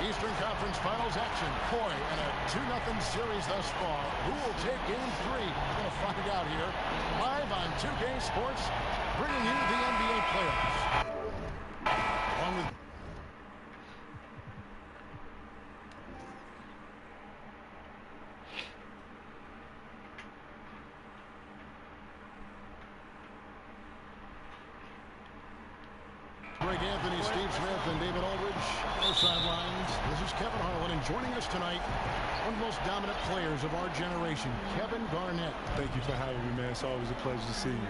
Eastern Conference Finals action. Boy, and a 2-0 series thus far. Who will take Game 3? We're going to find out here. Live on 2K Sports, bringing you the NBA playoffs. Along with Greg Anthony, Steve Smith, and David Aldridge on the sidelines. This is Kevin Harlan, and joining us tonight, one of the most dominant players of our generation, Kevin Garnett. Thank you for having me, man. It's always a pleasure to see you.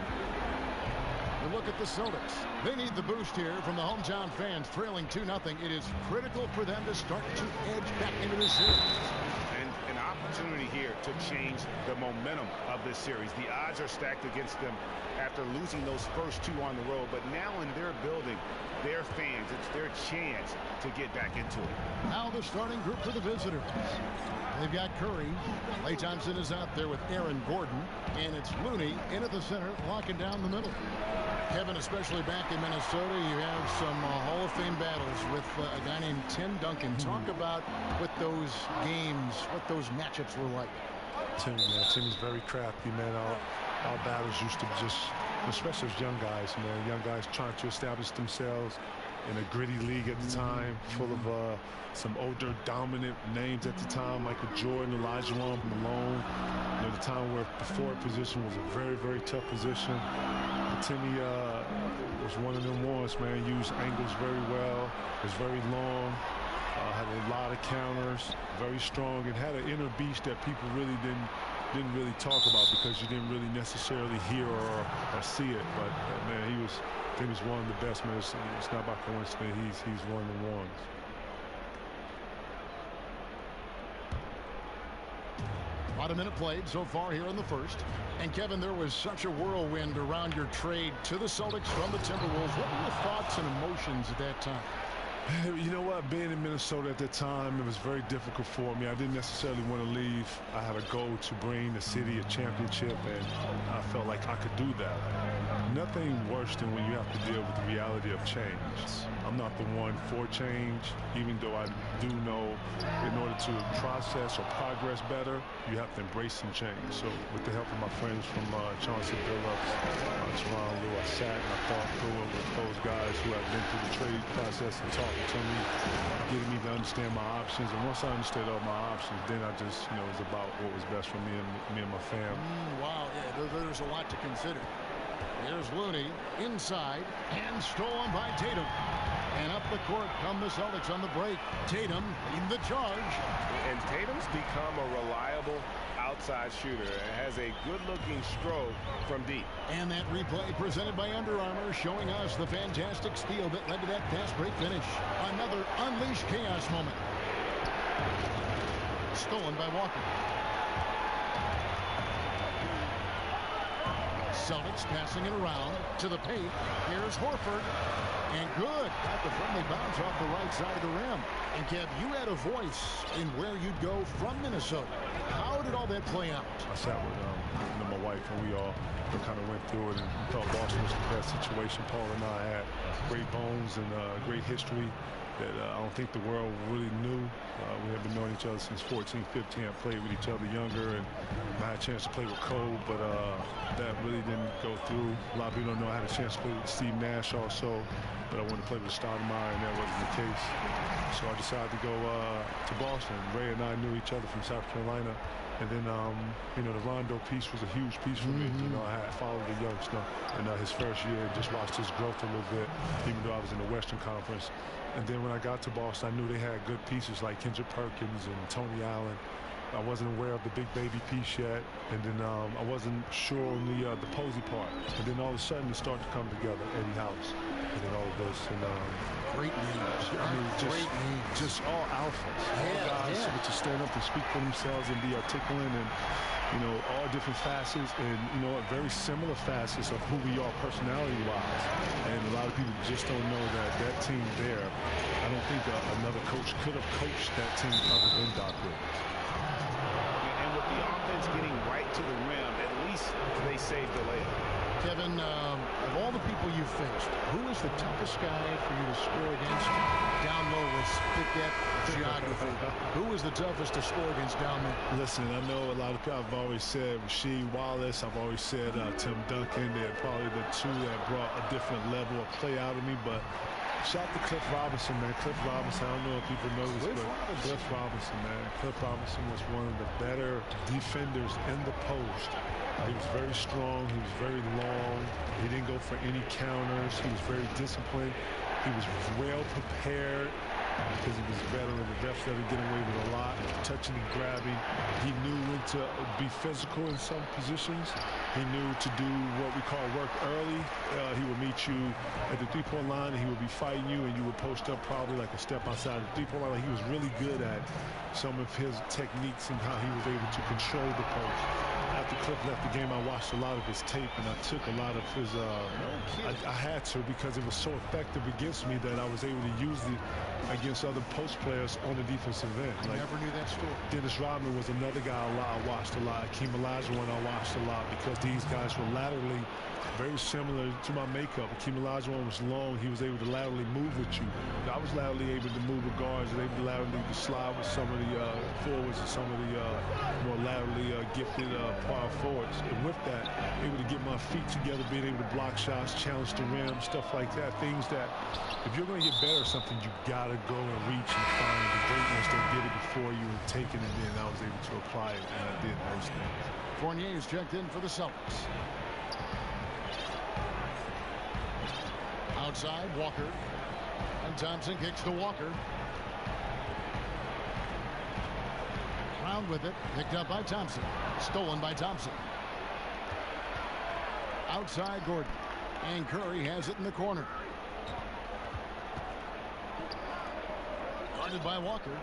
We look at the Celtics. They need the boost here from the hometown fans, trailing 2-0. It is critical for them to start to edge back into this series. And an opportunity here to change the momentum of this series. The odds are stacked against them after losing those first two on the road, but now in their building, their fans, it's their chance to get back into it. Now the starting group for the visitors. They've got Curry. Klay Thompson is out there with Aaron Gordon, and it's Looney in at the center, locking down the middle. Kevin, especially back in Minnesota, you have some Hall of Fame battles with a guy named Tim Duncan. Talk about what those games, what those matchups were like. Tim is very crafty, man. Our battles used to just, especially as young guys, man. Young guys trying to establish themselves in a gritty league at the time, full of some older, dominant names at the time, Michael Jordan, Elijah Malone. You know, the time where the forward position was a very, very tough position. But Timmy was one of them ones, man. Used angles very well, was very long, had a lot of counters, very strong, and had an inner beast that people really didn't really talk about because you didn't really necessarily hear or see it. But man, he was one of the best, man. It's not by coincidence. He's one of the ones. About a minute played so far here in the first. And Kevin, there was such a whirlwind around your trade to the Celtics from the Timberwolves. What were your thoughts and emotions at that time? You know what? Being in Minnesota at that time, it was very difficult for me. I didn't necessarily want to leave. I had a goal to bring the city a championship, and I felt like I could do that. Nothing worse than when you have to deal with the reality of change. I'm not the one for change, even though I do know in order to process or progress better, you have to embrace some change. So with the help of my friends from Chauncey Billups, Teron Lou, I sat and I thought through it with those guys who have been through the trade process and talking to me, getting me to understand my options. And once I understood all my options, then I just, you know, it was about what was best for me and my family. Wow, yeah, there's a lot to consider. Here's Looney inside and stolen by Tatum. And up the court come the Celtics on the break. Tatum in the charge. And Tatum's become a reliable outside shooter and has a good-looking stroke from deep. And that replay presented by Under Armour showing us the fantastic steal that led to that fast break finish. Another unleashed chaos moment. Stolen by Walker. Celtics passing it around to the paint. Here's Horford. And good. Got the friendly bounce off the right side of the rim. And Kev, you had a voice in where you'd go from Minnesota. How did all that play out? I sat with my wife, and we all kind of went through it and thought Boston was the best situation. Paul and I had great bones and great history that I don't think the world really knew. We have been knowing each other since 14, 15. I played with each other younger, and I had a chance to play with Cole, but that really didn't go through. A lot of people don't know I had a chance to play with Steve Nash also, but I wanted to play with Stoudemire, and that wasn't the case. So I decided to go to Boston. Ray and I knew each other from South Carolina. And then, you know, the Rondo piece was a huge piece for me. You know, I had followed the youngster in his first year and just watched his growth a little bit, even though I was in the Western Conference. And then when I got to Boston, I knew they had good pieces like Kendrick Perkins and Tony Allen. I wasn't aware of the big baby piece yet. And then I wasn't sure on the Posey part. And then all of a sudden it started to come together, Eddie House. And then all of this. And great names. I mean, just all alphas. All guys to stand up and speak for themselves and be articulate and, you know, all different facets and, you know, very similar facets of who we are personality-wise. And a lot of people just don't know that team there, I don't think another coach could have coached that team other than Doc Rivers. And with the offense getting right to the rim, at least they saved the layup. Kevin, of all the people you've faced, who is the toughest guy for you to score against down low with spigot geography? Who is the toughest to score against down low? Listen, I know a lot of people. I've always said Rasheed Wallace. I've always said Tim Duncan. They're probably the two that brought a different level of play out of me. But shout out to Cliff Robinson, man. Cliff Robinson. I don't know if people know this, but Cliff Robinson, man. Cliff Robinson was one of the better defenders in the post. He was very strong. He was very long. He didn't go for any counters. He was very disciplined. He was well prepared because he was a veteran. The refs let him get away with a lot, touching and grabbing. He knew when to be physical in some positions. He knew to do what we call work early. He would meet you at the three-point line, and he would be fighting you, and you would post up probably like a step outside the three-point line. He was really good at some of his techniques and how he was able to control the post. After Cliff left the game, I watched a lot of his tape, and I took a lot of his I had to, because it was so effective against me that I was able to use it against other post players on the defensive end. I never knew that story. Dennis Rodman was another guy I watched a lot. Akeem Olajuwon I watched a lot, because these guys were laterally very similar to my makeup. Akeem Olajuwon was long. He was able to laterally move with you. I was laterally able to move with guards, and able to laterally to slide with some of the forwards and some of the more laterally gifted power forwards. And with that, able to get my feet together, being able to block shots, challenge the rim, stuff like that. Things that, if you're going to get better at something, you got to go and reach and find the great ones that did it before you and take it, and then I was able to apply it, and I did those things. Fournier is checked in for the Celtics. Outside, Walker. And Thompson kicks to Walker. Round with it. Picked up by Thompson. Stolen by Thompson. Outside, Gordon. And Curry has it in the corner. Guarded by Walker.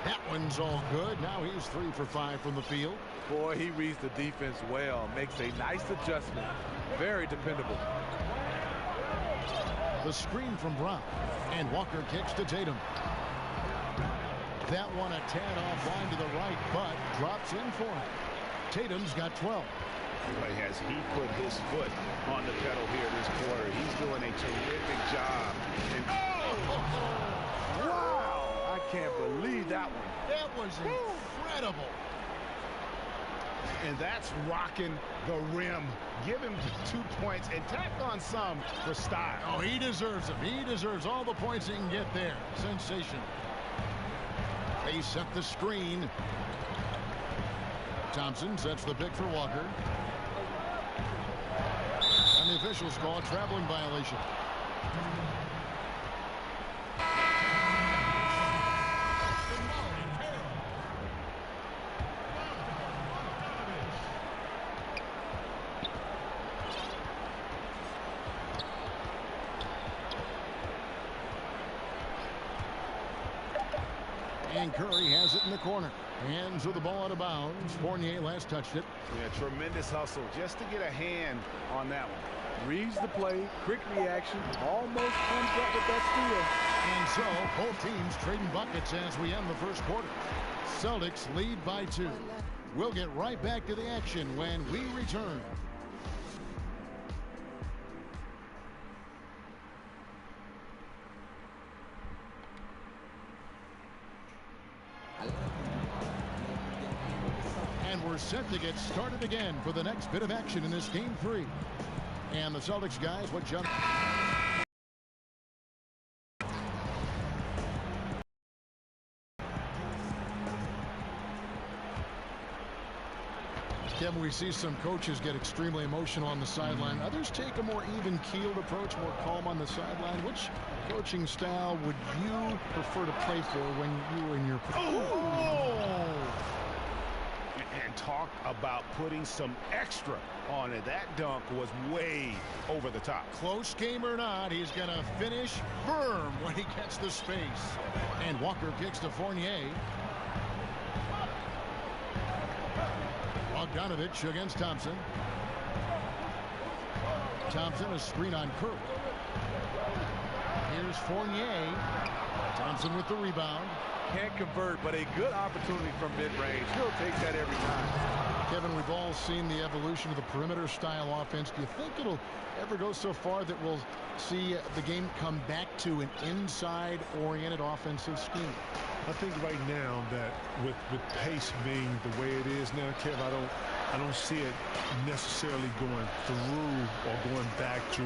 That one's all good. Now he's 3 for 5 from the field. Boy, he reads the defense well. Makes a nice adjustment. Very dependable. The screen from Brown. And Walker kicks to Tatum. That one a tad offline to the right, but drops in for him. Tatum's got 12. Boy, has he put his foot on the pedal here this quarter. He's doing a terrific job. And wow! I can't believe that one. That was incredible. And that's rocking the rim. Give him 2 points and tack on some for style. Oh, he deserves them. He deserves all the points he can get there. Sensational. They set the screen. Thompson sets the pick for Walker. And the officials call a traveling violation. And Curry has it in the corner. Hands with the ball out of bounds. Fournier last touched it. Yeah, tremendous hustle just to get a hand on that one. Reads the play, quick reaction, almost comes up with that steal. And so both teams trading buckets as we end the first quarter. Celtics lead by 2. We'll get right back to the action when we return. And we're set to get started again for the next bit of action in this game 3. And the Celtics guys, what jump? Kevin, we see some coaches get extremely emotional on the sideline. Others take a more even-keeled approach, more calm on the sideline. Which coaching style would you prefer to play for when you were in your... And talk about putting some extra on it. That dunk was way over the top. Close game or not, he's going to finish firm when he gets the space. And Walker kicks to Fournier. Bogdanovich against Thompson. Thompson, a screen on Curry. Here's Fournier. Thompson with the rebound. Can't convert, but a good opportunity from mid-range. He'll take that every time. Kevin, we've all seen the evolution of the perimeter style offense. Do you think it'll ever go so far that we'll see the game come back to an inside-oriented offensive scheme? I think right now that with pace being the way it is now, Kev, I don't see it necessarily going through or going back to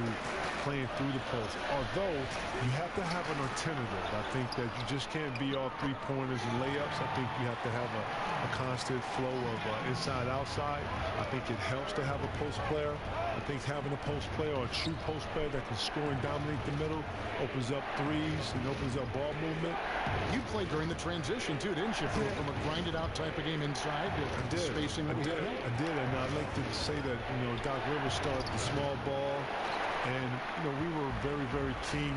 playing through the post. Although you have to have an alternative. I think that you just can't be all three-pointers and layups. I think you have to have a constant flow of inside-outside. I think it helps to have a post player. I think having a post player or a true post player that can score and dominate the middle opens up threes and opens up ball movement. You played during the transition too, didn't you? From a grinded out type of game inside to spacing. I did, and I'd like to say that Doc Rivers started the small ball, and we were very, very keen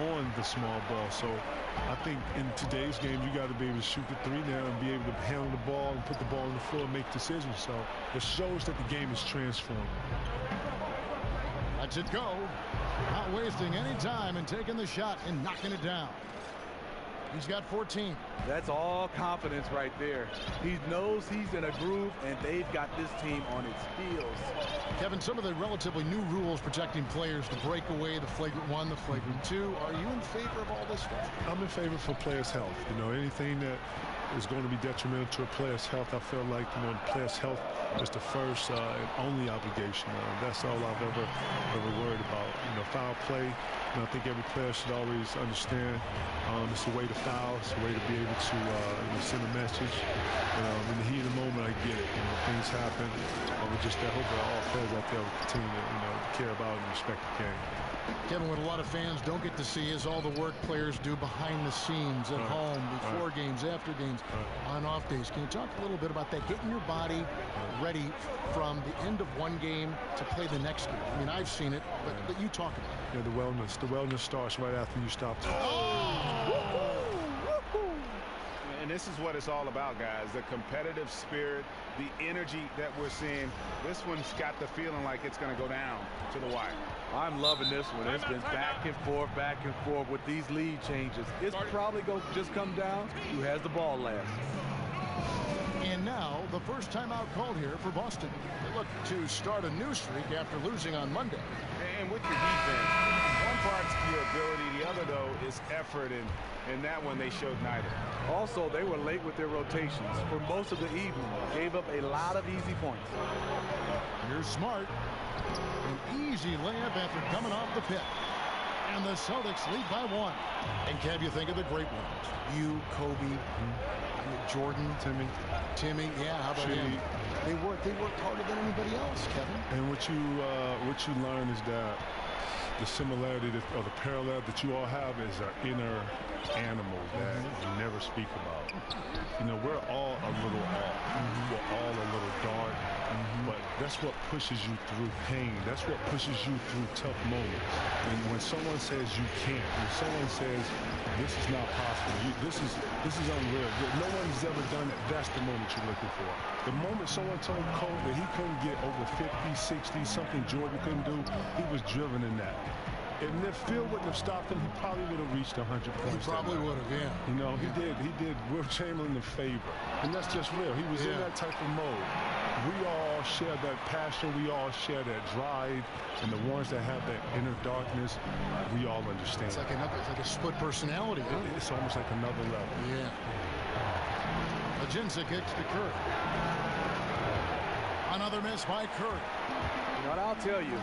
on the small ball. So I think in today's game you got to be able to shoot the three now and be able to handle the ball and put the ball on the floor and make decisions. So it shows that the game is transformed. Lets it go. Not wasting any time and taking the shot and knocking it down. He's got 14. That's all confidence right there. He knows he's in a groove, and they've got this team on its heels. Kevin, some of the relatively new rules protecting players, the breakaway, the flagrant one, the flagrant two. Are you in favor of all this stuff? I'm in favor for players' health. Anything that is going to be detrimental to a player's health, I feel like, the player's health is the first and only obligation. That's all I've ever worried about. Foul play. I think every player should always understand it's a way to foul. It's a way to be able to send a message. In the heat of the moment, I get it. Things happen. I hope that all players out there will continue to care about and respect the game. Kevin, what a lot of fans don't get to see is all the work players do behind the scenes at home, before games, after games, on off days. Can you talk a little bit about that? Getting your body ready from the end of one game to play the next game. I mean, I've seen it, but you talk about it. Yeah, the wellness starts right after you stop. And this is what it's all about, guys. The competitive spirit, the energy that we're seeing. This one's got the feeling like it's going to go down to the wire. I'm loving this one. It's been back and forth with these lead changes. It's probably going to just come down who has the ball last. And now the first timeout called here for Boston. They look to start a new streak after losing on Monday. And with your defense, one part's your ability, the other, though, is effort, and that one they showed neither. Also, they were late with their rotations for most of the evening. Gave up a lot of easy points. Here's Smart. An easy layup after coming off the pit. And the Celtics lead by 1. And Kev, you think of the great ones. You, Kobe, Jordan, Timmy. Yeah, how about him? They worked harder than anybody else, Kevin. And what you learn is that the similarity or the parallel that you all have is an inner animal that you never speak about. We're all a little off. We're all a little dark. But that's what pushes you through pain. That's what pushes you through tough moments. And when someone says you can't, when someone says this is not possible, this is unreal, no one's ever done it, that's the moment you're looking for. The moment someone told Cole that he couldn't get over 50, 60, something Jordan couldn't do, he was driven in that. And if Phil wouldn't have stopped him, he probably would have reached 100 points. He probably would have, yeah. He did Will Chamberlain a favor. And that's just real. He was in that type of mode. We all share that passion. We all share that drive. And the ones that have that inner darkness, we all understand. It's like a split personality. It's almost like another level. Yeah. Ajinça kicks to Curry. Another miss by Curry. What I'll tell you,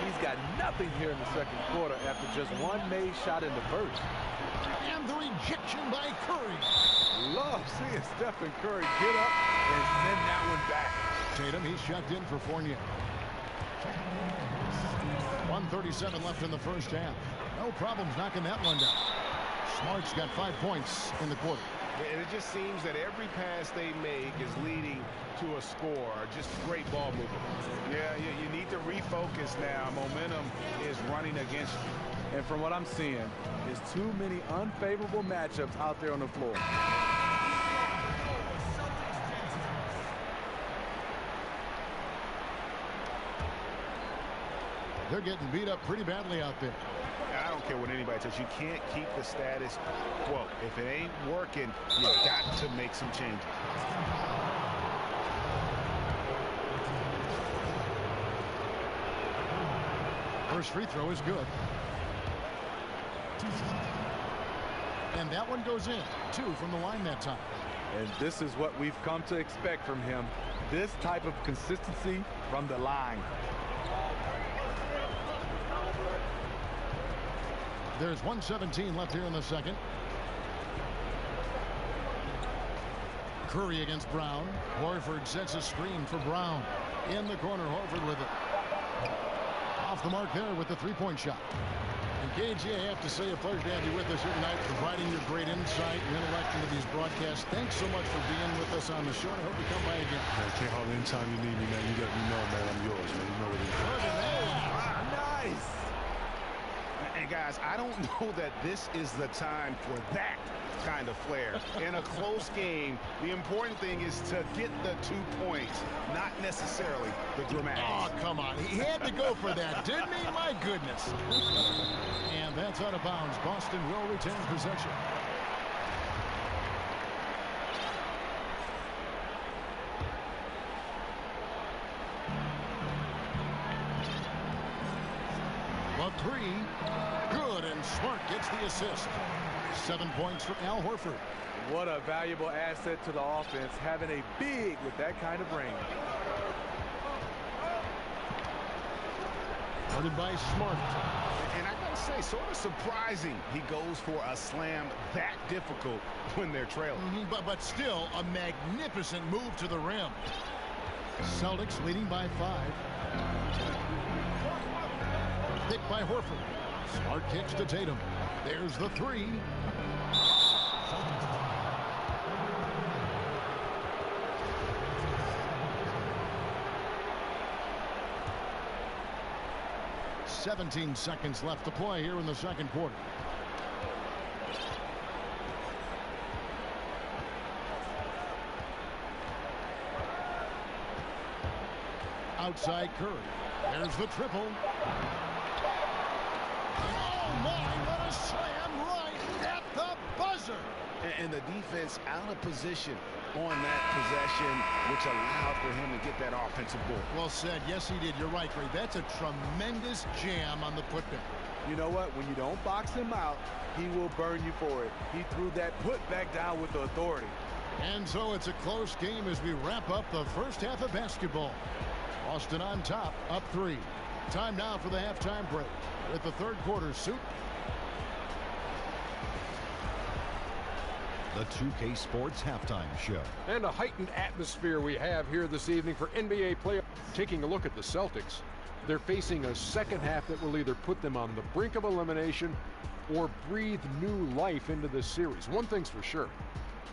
he's got nothing here in the second quarter after just one made shot in the first. And the rejection by Curry. Love seeing Stephen Curry get up and send that one back. Tatum, he's checked in for Fournier. 1:37 left in the first half. No problems knocking that one down. Smart's got 5 points in the quarter. And it just seems that every pass they make is leading to a score. Just great ball movement. Yeah, you need to refocus now. Momentum is running against you. And from what I'm seeing, there's too many unfavorable matchups out there on the floor. They're getting beat up pretty badly out there. I don't care what anybody says. You can't keep the status quo. If it ain't working, you've got to make some changes. First free throw is good. And that one goes in. 2 from the line that time. And this is what we've come to expect from him. This type of consistency from the line. There's 1:17 left here in the second. Curry against Brown. Horford sets a screen for Brown. In the corner, Horford with it. Off the mark there with the three-point shot. And KG, I have to say, a pleasure to have you with us here tonight, providing your great insight and intellect into these broadcasts. Thanks so much for being with us on the show. I hope you come by again. Man, can't hold anytime you need me, man. You let me know, man. I'm yours, man. You know what it is. Look at that. Nice. And guys, I don't know that this is the time for that kind of flair. In a close game, the important thing is to get the 2 points, not necessarily the dramatics. Oh, come on. He had to go for that, didn't he? My goodness. And that's out of bounds. Boston will retain possession. The three, good, and Smart gets the assist. 7 points for Al Horford. What a valuable asset to the offense, having a big with that kind of range. Guarded by Smart. And I gotta say, sort of surprising he goes for a slam that difficult when they're trailing. But still, a magnificent move to the rim. Celtics leading by 5. Picked by Horford. Smart kicks to Tatum. There's the three. "17 seconds left to play here in the second quarter. Outside Curry. There's the triple. Oh my, what a slam right at the buzzer. And the defense out of position on that possession, which allowed for him to get that offensive board. Well said. Yes, he did. You're right, Greg. That's a tremendous jam on the putback. You know what? When you don't box him out, he will burn you for it. He threw that putback down with the authority. And so it's a close game as we wrap up the first half of basketball. Boston on top, up 3. Time now for the halftime break with the third quarter suit. The 2K Sports Halftime Show. And a heightened atmosphere we have here this evening for NBA playoffs. Taking a look at the Celtics, they're facing a second half that will either put them on the brink of elimination or breathe new life into this series. One thing's for sure,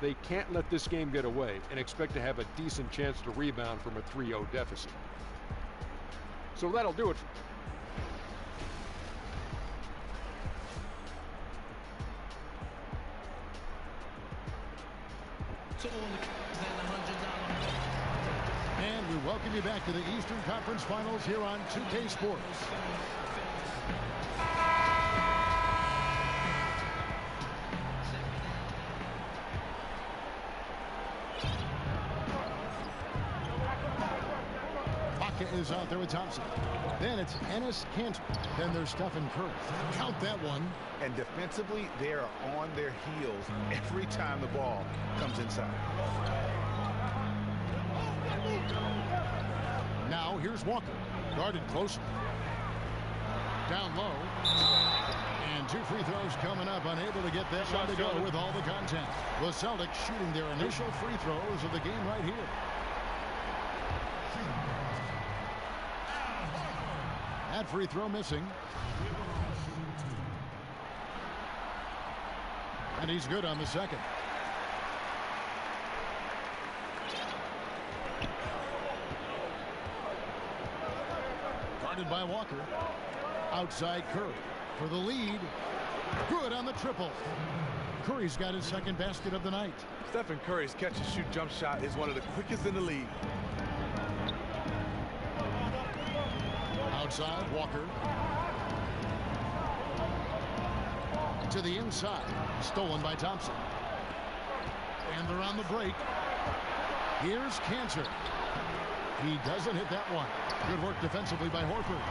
they can't let this game get away and expect to have a decent chance to rebound from a 3-0 deficit. So that'll do it. And we welcome you back to the Eastern Conference Finals here on 2K Sports. Pocket is out there with Thompson. Then it's Enes Kanter. Then there's Stephen Curry. Count that one. And defensively, they are on their heels every time the ball comes inside. Now here's Walker. Guarded closely. Down low. And 2 free throws coming up. Unable to get that one to go with all the contact. The Celtics shooting their initial free throws of the game right here. That free throw missing. And he's good on the second. Guarded by Walker. Outside Curry for the lead. Good on the triple. Curry's got his second basket of the night. Stephen Curry's catch-and-shoot jump shot is one of the quickest in the league. Outside, Walker. To the inside. Stolen by Thompson. And they're on the break. Here's Cantor. He doesn't hit that one. Good work defensively by Horford.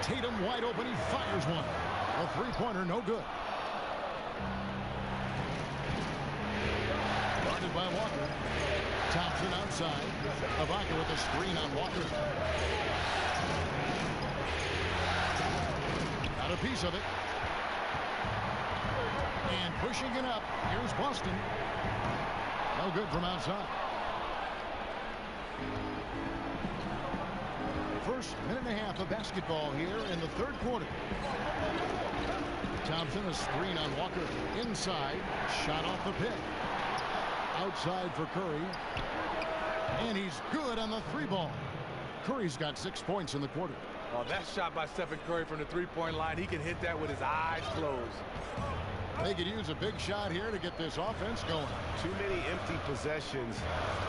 Tatum wide open. He fires one. A three-pointer, no good. Guarded by Walker. Thompson outside. Ibaka with a screen on Walker. Got a piece of it. And pushing it up. Here's Boston. No good from outside. First minute and a half of basketball here in the third quarter. Thompson, a screen on Walker. Inside. Shot off the pick. Outside for Curry. And he's good on the three ball. Curry's got 6 points in the quarter. Oh, that shot by Stephen Curry from the three-point line. He can hit that with his eyes closed. They could use a big shot here to get this offense going. Too many empty possessions.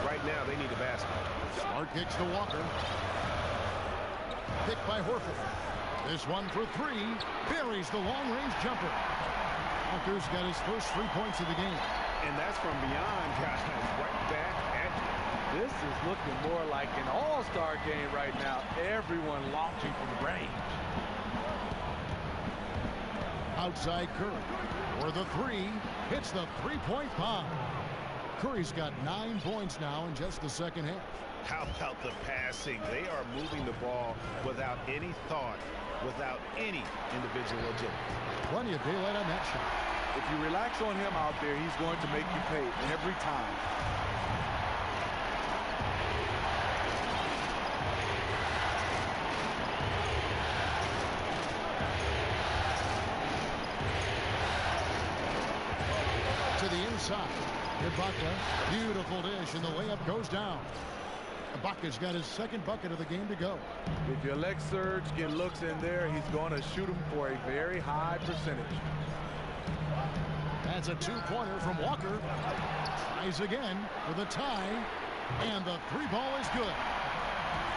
Right now, they need a basket. Smart kicks to Walker. Picked by Horford. This one for three. Buries the long-range jumper. Walker's got his first 3 points of the game. And that's from beyond, guys. Right back at you. This is looking more like an all-star game right now. Everyone launching from the range. Outside Curry. For the three. Hits the three-point bomb. Curry's got 9 points now in just the second half. How about the passing? They are moving the ball without any thought, without any individual agility. Plenty of daylight on that shot. If you relax on him out there, he's going to make you pay every time. To the inside. Ibaka. Beautiful dish, and the layup goes down. Ibaka's got his second bucket of the game to go. If you let Serge get looks in there, he's going to shoot them for a very high percentage. That's a two-pointer from Walker. Tries again for the tie. And the three ball is good.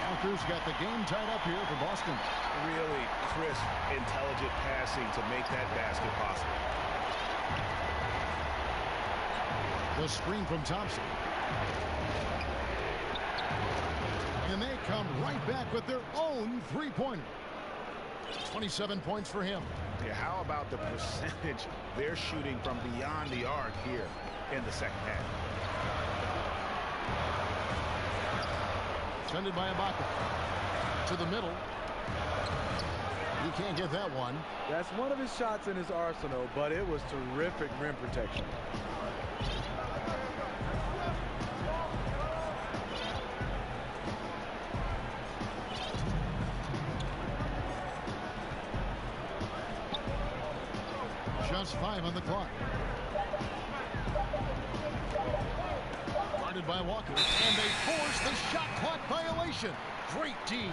Walker's got the game tied up here for Boston. Really crisp, intelligent passing to make that basket possible. The screen from Thompson. And they come right back with their own three-pointer. 27 points for him. Yeah, how about the percentage they're shooting from beyond the arc here in the second half? Defended by Ibaka. To the middle. He can't get that one. That's one of his shots in his arsenal, but it was terrific rim protection. Just 5 on the clock. Guarded by Walker. And they force the shot clock violation. Great team.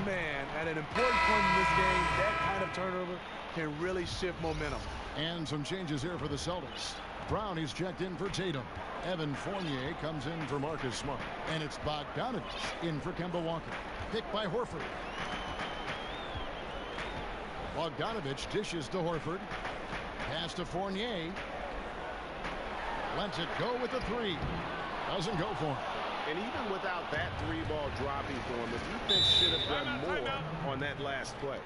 Man, at an important point in this game, that kind of turnover can really shift momentum. And some changes here for the Celtics. Brown is checked in for Tatum. Evan Fournier comes in for Marcus Smart. And it's Bogdanovich in for Kemba Walker. Picked by Horford. Bogdanovich dishes to Horford. Pass to Fournier. Lets it go with the three. Doesn't go for him. And even without that three ball dropping for him, the defense should have done more on that last play.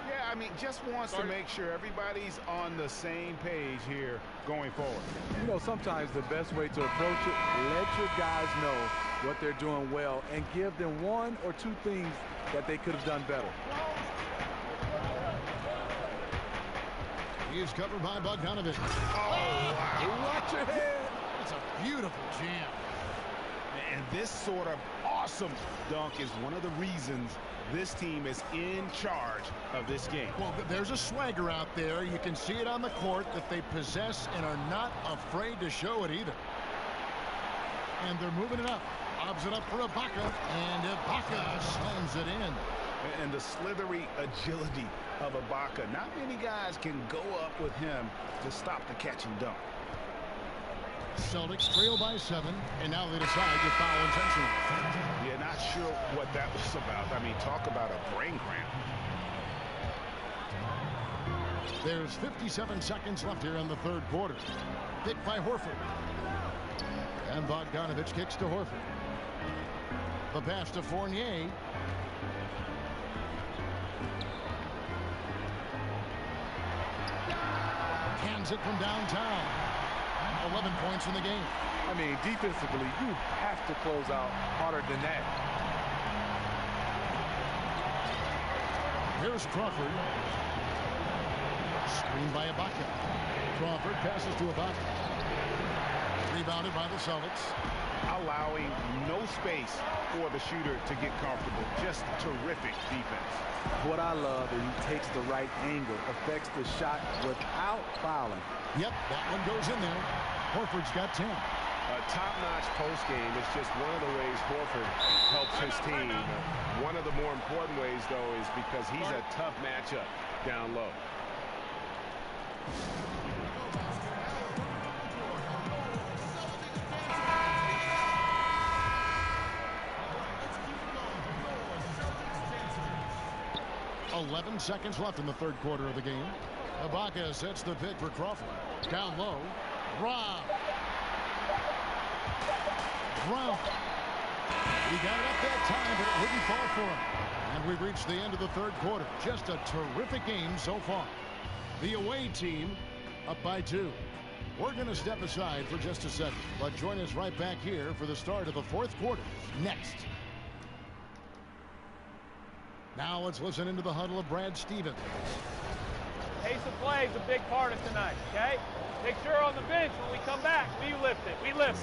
Yeah, I mean, just wants to make sure everybody's on the same page here going forward. You know, sometimes the best way to approach it, let your guys know what they're doing well and give them one or two things that they could have done better. He is covered by Bogdanovich. Oh, wow. Watch your head. That's a beautiful jam. And this sort of awesome dunk is one of the reasons this team is in charge of this game. Well, there's a swagger out there. You can see it on the court that they possess and are not afraid to show it either. And they're moving it up. Lobs it up for Ibaka. And Ibaka slams it in. And the slithery agility of Ibaka. Not many guys can go up with him to stop the catch and dunk. Celtics trail by 7, and now they decide to foul intentionally. Yeah, not sure what that was about. I mean, talk about a brain cramp. There's 57 seconds left here in the third quarter. Picked by Horford. And Bogdanovich kicks to Horford. The pass to Fournier. Hands it from downtown. 11 points in the game. I mean, defensively, you have to close out harder than that. Here's Crawford. Screened by Ibaka. Crawford passes to Ibaka. Rebounded by the Celtics. Allowing no space for the shooter to get comfortable. Just terrific defense. What I love is he takes the right angle, affects the shot without fouling. Yep, that one goes in there. Horford's got 10. A top-notch post game is just one of the ways Horford helps his team. One of the more important ways, though, is because he's a tough matchup down low. .11 seconds left in the third quarter of the game. Ibaka sets the pick for Crawford. Down low. Rob. Brown. He got it up that time, but it wouldn't fall for him. And we've reached the end of the third quarter. Just a terrific game so far. The away team up by 2. We're going to step aside for just a second, but join us right back here for the start of the fourth quarter next. Now let's listen into the huddle of Brad Stevens. Pace of play is a big part of tonight, okay? Make sure on the bench when we come back, we lift it. We lift.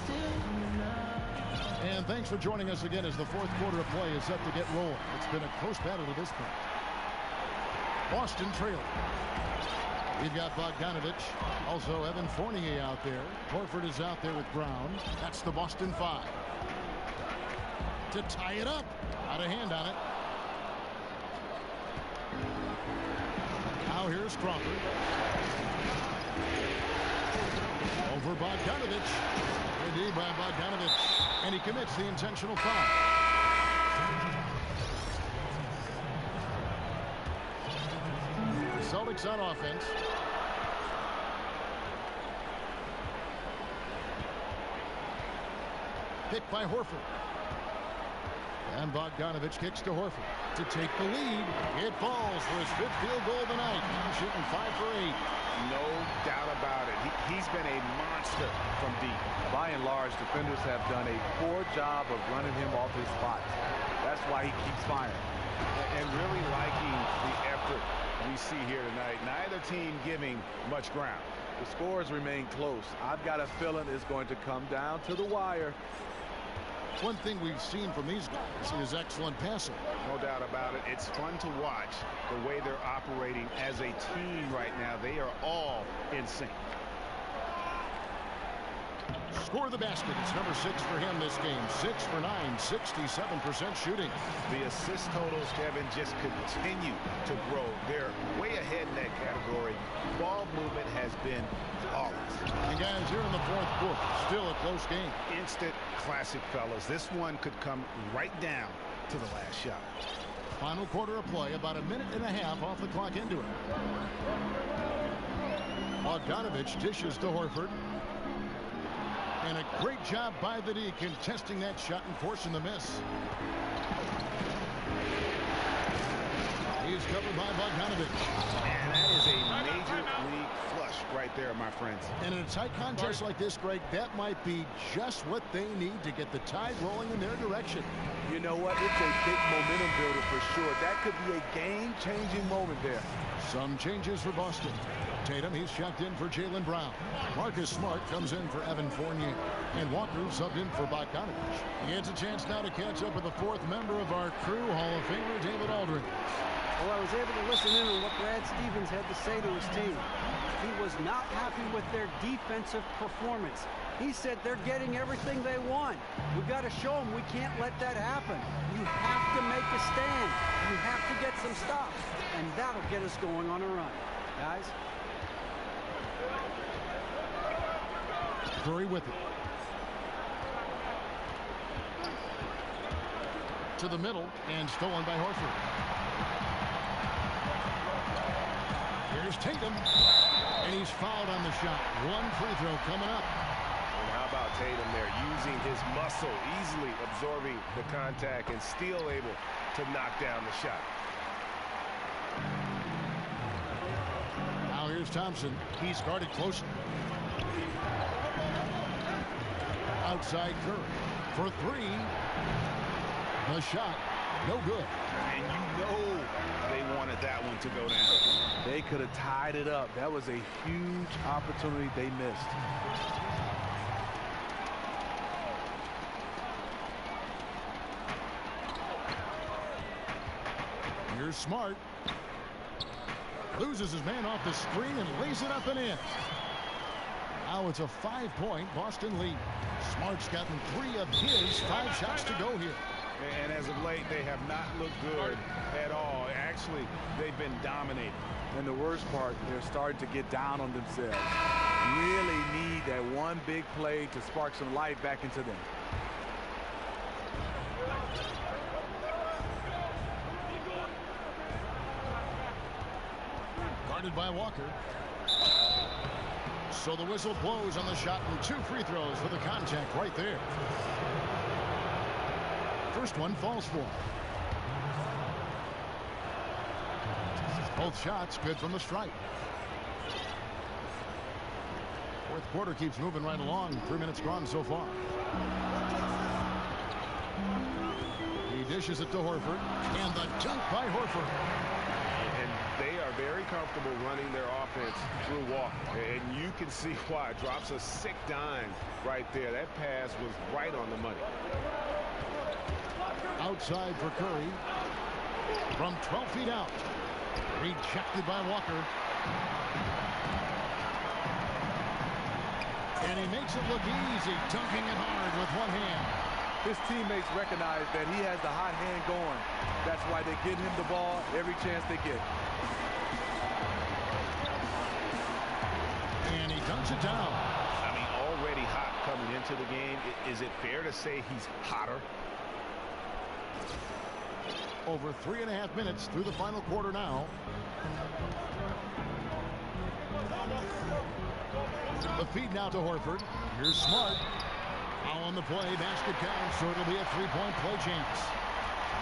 And thanks for joining us again as the fourth quarter of play is set to get rolling. It's been a close battle to this point. Boston trailing. We've got Bogdanovich. Also Evan Fournier out there. Horford is out there with Brown. That's the Boston 5. To tie it up. Out of hand on it. Now here's Crawford. Over Bogdanovich. Indeed by Bogdanovich. And he commits the intentional foul. The Celtics on offense. Picked by Horford. And Bogdanovich kicks to Horford to take the lead. It falls for his 5th field goal of the night. He's shooting 5 for 8. No doubt about it. He's been a monster from deep. By and large, defenders have done a poor job of running him off his spots. That's why he keeps firing. And really liking the effort we see here tonight. Neither team giving much ground. The scores remain close. I've got a feeling it's going to come down to the wire. One thing we've seen from these guys is excellent passing. No doubt about it. It's fun to watch the way they're operating as a team right now. They are all in sync. Score the basket. It's number 6 for him this game. 6 for 9, 67% shooting. The assist totals, Kevin, just continue to grow. They're way ahead in that category. Ball movement has been flawless. And guys, here in the fourth quarter, still a close game. Instant classic, fellas. This one could come right down to the last shot. Final quarter of play, about a minute and a half off the clock into it. Bogdanovich dishes to Horford. And a great job by the D contesting that shot and forcing the miss. He's covered by Bogdanovich. And that is a major league flush right there, my friends. And in a tight contest like this, Greg, that might be just what they need to get the tide rolling in their direction. You know what? It's a big momentum builder for sure. That could be a game-changing moment there. Some changes for Boston. Tatum, he's checked in for Jaylen Brown. Marcus Smart comes in for Evan Fournier. And Walker subbed in for Bogdanovich. He gets a chance now to catch up with the 4th member of our crew, Hall of Famer David Aldridge. Well, I was able to listen in on what Brad Stevens had to say to his team. He was not happy with their defensive performance. He said they're getting everything they want. We've got to show them we can't let that happen. You have to make a stand. You have to get some stops. And that'll get us going on a run. Guys? Curry with it. To the middle and stolen by Horford. Here's Tatum. And he's fouled on the shot. One free throw coming up. And how about Tatum there using his muscle, easily absorbing the contact and still able to knock down the shot. Now here's Thompson. He's guarded closely. Outside Curry for three. The shot, no good. And you know they wanted that one to go down. They could have tied it up. That was a huge opportunity they missed. Here's Smart. Loses his man off the screen and lays it up and in. Now it's a 5-point Boston lead. Smart's gotten 3 of his 5 shots to go here. And as of late, they have not looked good at all. Actually, they've been dominated. And the worst part, they're starting to get down on themselves. Really need that one big play to spark some life back into them. Guarded by Walker. So the whistle blows on the shot and 2 free throws for the contact right there. First one falls for. Both shots good from the stripe. Fourth quarter keeps moving right along. 3 minutes gone so far. He dishes it to Horford. And the dunk by Horford. And they are very comfortable running their offense through Walker. And you can see why. Drops a sick dime right there. That pass was right on the money. Outside for Curry. From 12 feet out. Rejected by Walker. And he makes it look easy, dunking it hard with one hand. His teammates recognize that he has the hot hand going. That's why they get him the ball every chance they get. And he dunks it down. I mean, already hot coming into the game. Is it fair to say he's hotter? Over 3.5 minutes through the final quarter now. The feed now to Horford. Here's Smart. Now on the play, basket down, so it'll be a 3-point play chance.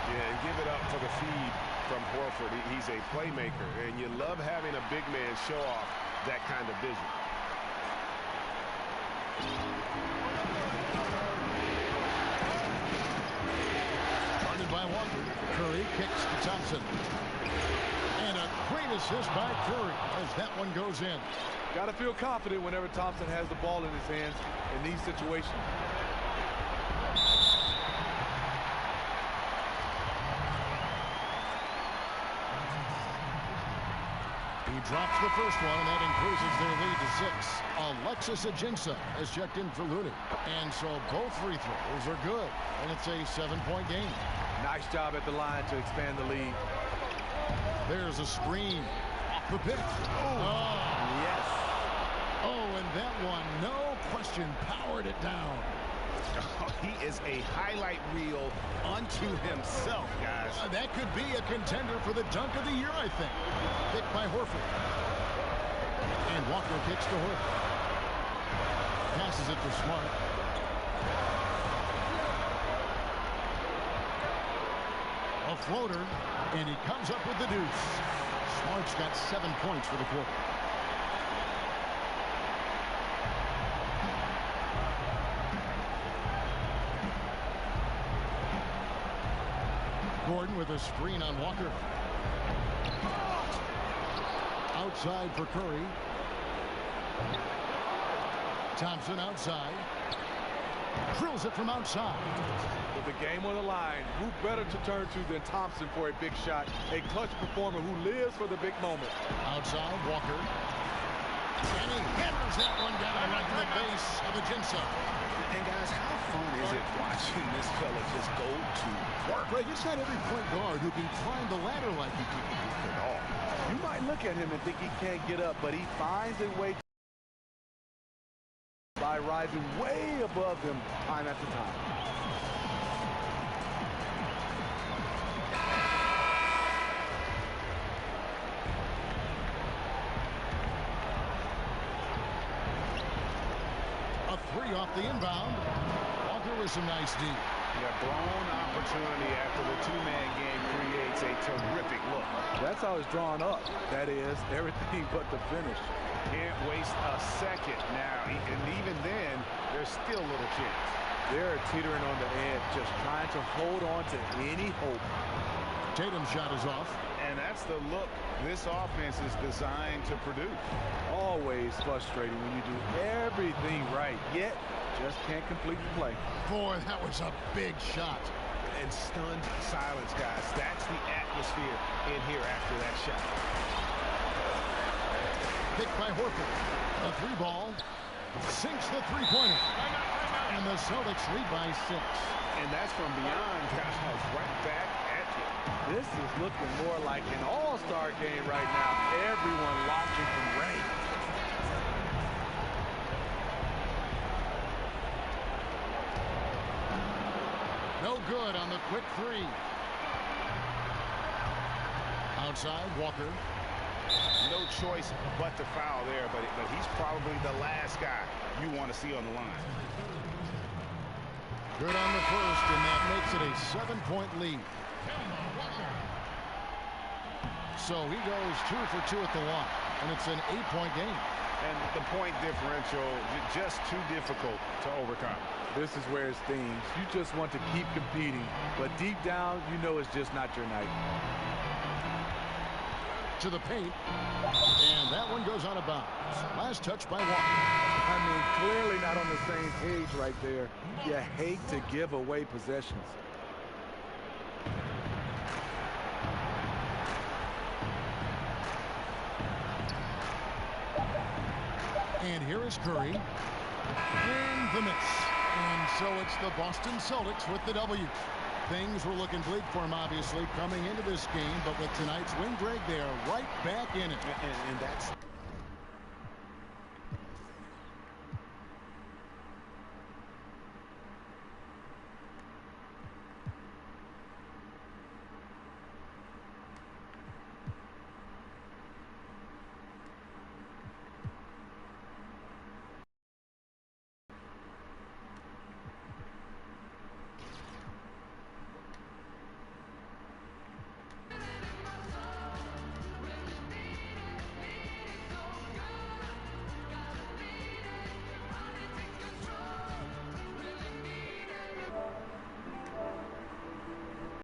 Yeah, and give it up for the feed from Horford. He's a playmaker, and you love having a big man show off that kind of vision. Guarded by Walker. Curry kicks to Thompson. And a great assist by Curry as that one goes in. Got to feel confident whenever Thompson has the ball in his hands in these situations. He drops the first one, and that increases their lead to 6. Alexis Ajinça has checked in for Looney. And so both free throws are good, and it's a 7-point game. Nice job at the line to expand the lead. There's a screen off the pick. Oh, Yes. oh, and that one, no question, powered it down. He is a highlight reel unto himself, guys. That could be a contender for the dunk of the year, I think. Picked by Horford. And Walker kicks to Horford. Passes it to Smart. A floater, and he comes up with the deuce. Smart's got 7 points for the quarter. Gordon with a screen on Walker. Outside for Curry. Thompson outside. Drills it from outside. With the game on the line, who better to turn to than Thompson for a big shot? A clutch performer who lives for the big moment. Outside, Walker. And he hammers that one down right to the base of Ajinça. And guys, how fun is it watching this fella just go to work? Greg, it's not every point guard who can climb the ladder like he can at all. You might look at him and think he can't get up, but he finds a way by by rising way above them time after time. A three off the inbound. Walker with some nice D. Yeah, blown opportunity after the two-man game creates a terrific look. That's how it's drawn up. That is everything but the finish. Can't waste a second now. And even then, there's still little chance. They're teetering on the edge, just trying to hold on to any hope. Tatum's shot is off. And that's the look this offense is designed to produce. Always frustrating when you do everything right, yet just can't complete the play. Boy, that was a big shot. And stunned silence, guys. That's the atmosphere in here after that shot. Picked by Horford. A three ball. Sinks the three-pointer. And the Celtics lead by 6. And that's from beyond, guys, right back at you. This is looking more like an all-star game right now. Everyone launching from range. No good on the quick three. Outside, Walker. No choice but to foul there, but he's probably the last guy you want to see on the line. Good on the first, and that makes it a 7-point lead. So he goes 2 for 2 at the line, and it's an 8-point game. And the point differential just too difficult to overcome. This is where it stings. You just want to keep competing, but deep down, you know it's just not your night. To the paint, and that one goes out of bounds. Last touch by Walker. I mean, clearly not on the same page right there. You hate to give away possessions. And here is Curry. And the miss. And so it's the Boston Celtics with the W. Things were looking bleak for him, obviously, coming into this game, but with tonight's win, Greg, they are right back in it. And that's